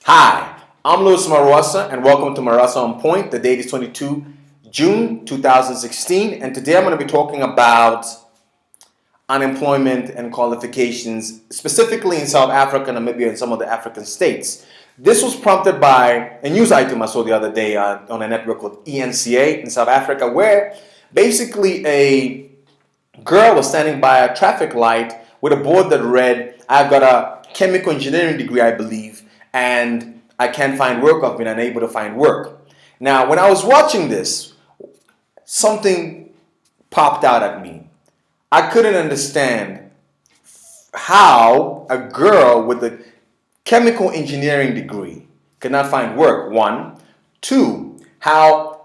Hi, I'm Maruwasa, and welcome to Maruwasa on Point. The date is 22 June 2016, and today I'm going to be talking about unemployment and qualifications, specifically in South Africa, Namibia, and some of the African states. This was prompted by a news item I saw the other day on a network called ENCA in South Africa, where basically a girl was standing by a traffic light with a board that read, "I've got a chemical engineering degree, I believe, and I can't find work. I've been unable to find work." Now, when I was watching this, something popped out at me. I couldn't understand how a girl with a chemical engineering degree could not find work, one. Two, how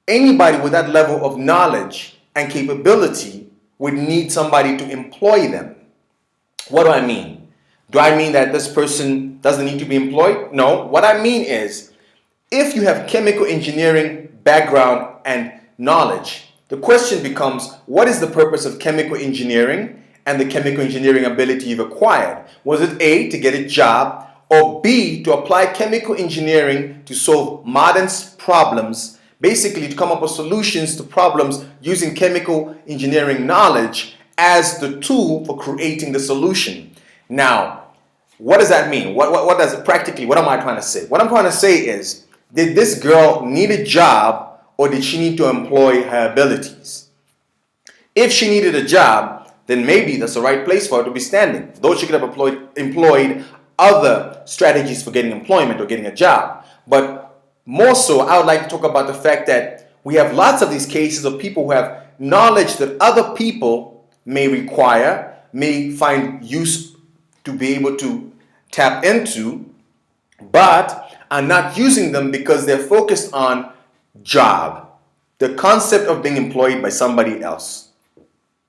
anybody with that level of knowledge and capability would need somebody to employ them. What do I mean? Do I mean that this person doesn't need to be employed? No. What I mean is, if you have chemical engineering background and knowledge, the question becomes, what is the purpose of chemical engineering and the chemical engineering ability you've acquired? Was it A, to get a job, or B, to apply chemical engineering to solve modern problems, basically to come up with solutions to problems using chemical engineering knowledge as the tool for creating the solution? Now, what does that mean? What does it practically, what am I trying to say? What I'm trying to say is, did this girl need a job or did she need to employ her abilities? If she needed a job, then maybe that's the right place for her to be standing, though she could have employed other strategies for getting employment or getting a job. But more so, I would like to talk about the fact that we have lots of these cases of people who have knowledge that other people may require, may find use to be able to tap into, but are not using them because they're focused on job, the concept of being employed by somebody else.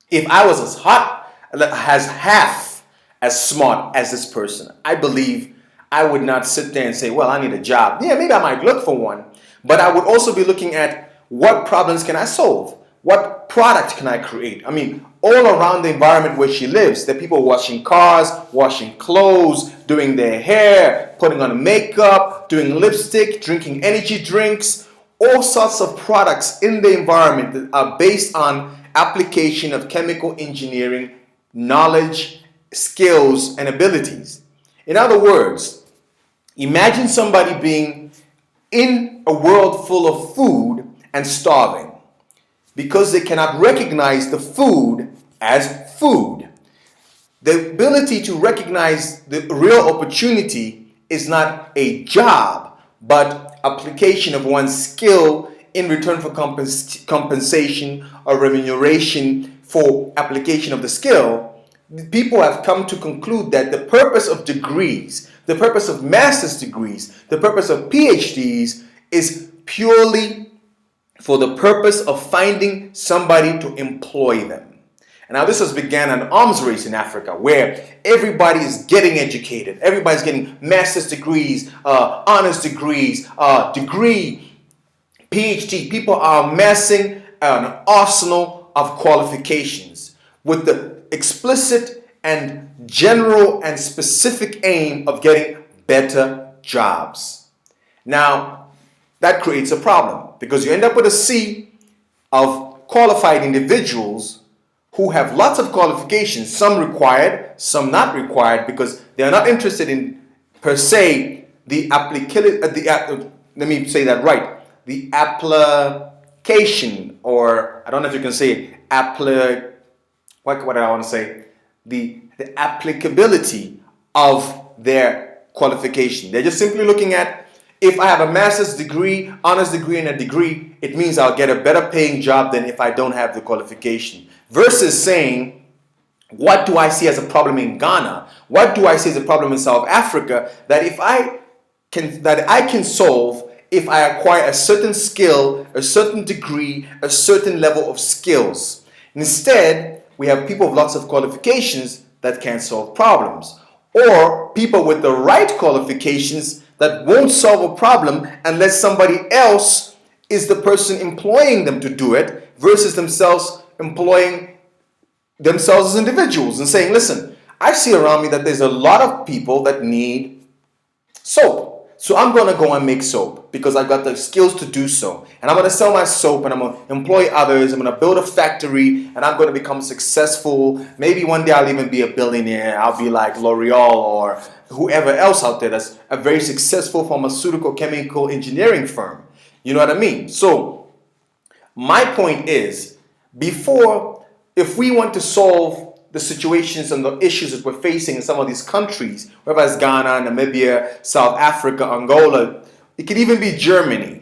If I was as half as smart as this person, I believe I would not sit there and say, well, I need a job. Yeah, maybe I might look for one, but I would also be looking at what problems can I solve? What product can I create? I mean, all around the environment where she lives, there are people washing cars, washing clothes, doing their hair, putting on makeup, doing lipstick, drinking energy drinks, all sorts of products in the environment that are based on application of chemical engineering knowledge, skills, and abilities. In other words, imagine somebody being in a world full of food and starving because they cannot recognize the food as food. The ability to recognize the real opportunity is not a job, but application of one's skill in return for compensation or remuneration for application of the skill. People have come to conclude that the purpose of degrees, the purpose of master's degrees, the purpose of PhDs is purely for the purpose of finding somebody to employ them. And now this has began an arms race in Africa where everybody is getting educated. Everybody's getting master's degrees, honors degrees, degree, PhD. People are amassing an arsenal of qualifications with the explicit and general and specific aim of getting better jobs. Now, that creates a problem because you end up with a sea of qualified individuals who have lots of qualifications, some required, some not required, because they are not interested in, per se, the let me say that right, the application, or I don't know if you can say what I want to say, the applicability of their qualification. They're just simply looking at, if I have a master's degree, honors degree, and a degree, it means I'll get a better paying job than if I don't have the qualification. Versus saying, what do I see as a problem in Ghana? What do I see as a problem in South Africa that I can solve if I acquire a certain skill, a certain degree, a certain level of skills? Instead, we have people with lots of qualifications that can't solve problems, or people with the right qualifications that won't solve a problem unless somebody else is the person employing them to do it, versus themselves employing themselves as individuals and saying, listen, I see around me that there's a lot of people that need soap. So I'm going to go and make soap because I've got the skills to do so. And I'm going to sell my soap and I'm going to employ others. I'm going to build a factory and I'm going to become successful. Maybe one day I'll even be a billionaire. I'll be like L'Oreal or whoever else out there that's a very successful pharmaceutical chemical engineering firm. You know what I mean? So my point is, if we want to solve the situations and the issues that we're facing in some of these countries, whether it's Ghana, Namibia, South Africa, Angola, it could even be Germany.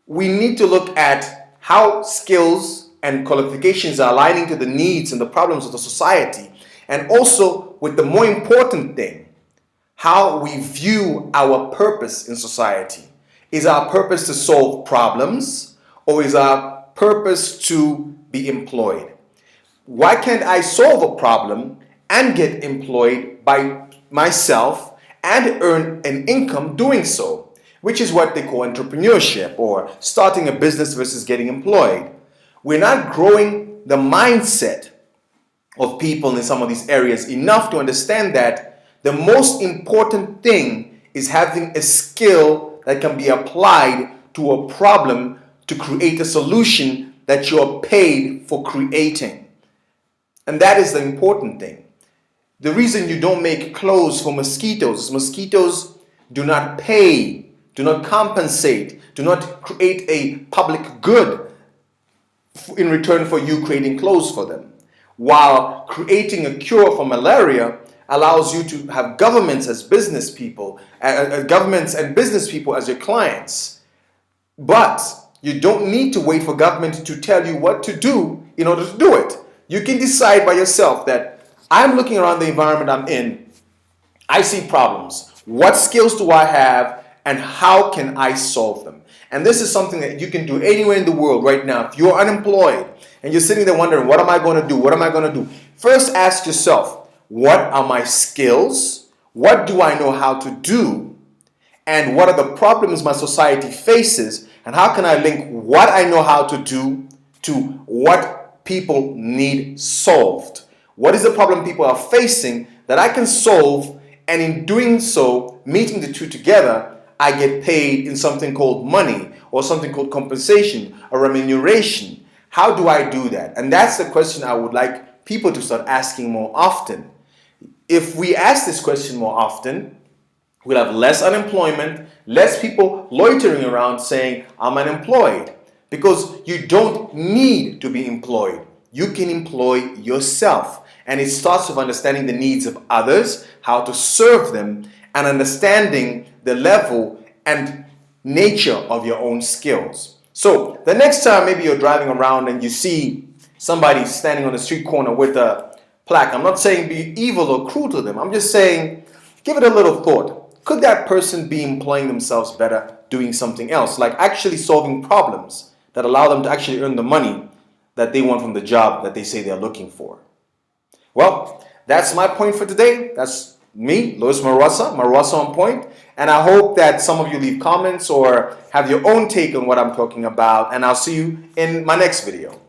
We need to look at how skills and qualifications are aligning to the needs and the problems of the society. And also, with the more important thing, how we view our purpose in society. Is our purpose to solve problems, or is our purpose to be employed? Why can't I solve a problem and get employed by myself and earn an income doing so? Which is what they call entrepreneurship, or starting a business versus getting employed. We're not growing the mindset of people in some of these areas enough to understand that the most important thing is having a skill that can be applied to a problem to create a solution that you're paid for creating. And that is the important thing. The reason you don't make clothes for mosquitoes is mosquitoes do not pay, do not compensate, do not create a public good in return for you creating clothes for them. While creating a cure for malaria allows you to have governments as business people, governments and business people as your clients. But you don't need to wait for government to tell you what to do in order to do it. You can decide by yourself that I'm looking around the environment I'm in. I see problems. What skills do I have and how can I solve them? And this is something that you can do anywhere in the world right now. If you're unemployed and you're sitting there wondering, what am I going to do? What am I going to do? First ask yourself, what are my skills? What do I know how to do? And what are the problems my society faces? And how can I link what I know how to do to what people need solved? What is the problem people are facing that I can solve? And in doing so, meeting the two together, I get paid in something called money or something called compensation or remuneration. How do I do that? And that's the question I would like people to start asking more often. If we ask this question more often, we'll have less unemployment, less people loitering around saying, I'm unemployed. Because you don't need to be employed. You can employ yourself. And it starts with understanding the needs of others, how to serve them, and understanding the level and nature of your own skills. So the next time maybe you're driving around and you see somebody standing on the street corner with a plaque, I'm not saying be evil or cruel to them. I'm just saying give it a little thought. Could that person be employing themselves better doing something else, like actually solving problems that allow them to actually earn the money that they want from the job that they say they're looking for? Well, that's my point for today. That's me, Louis Maruwasa, Maruwasa on Point. And I hope that some of you leave comments or have your own take on what I'm talking about. And I'll see you in my next video.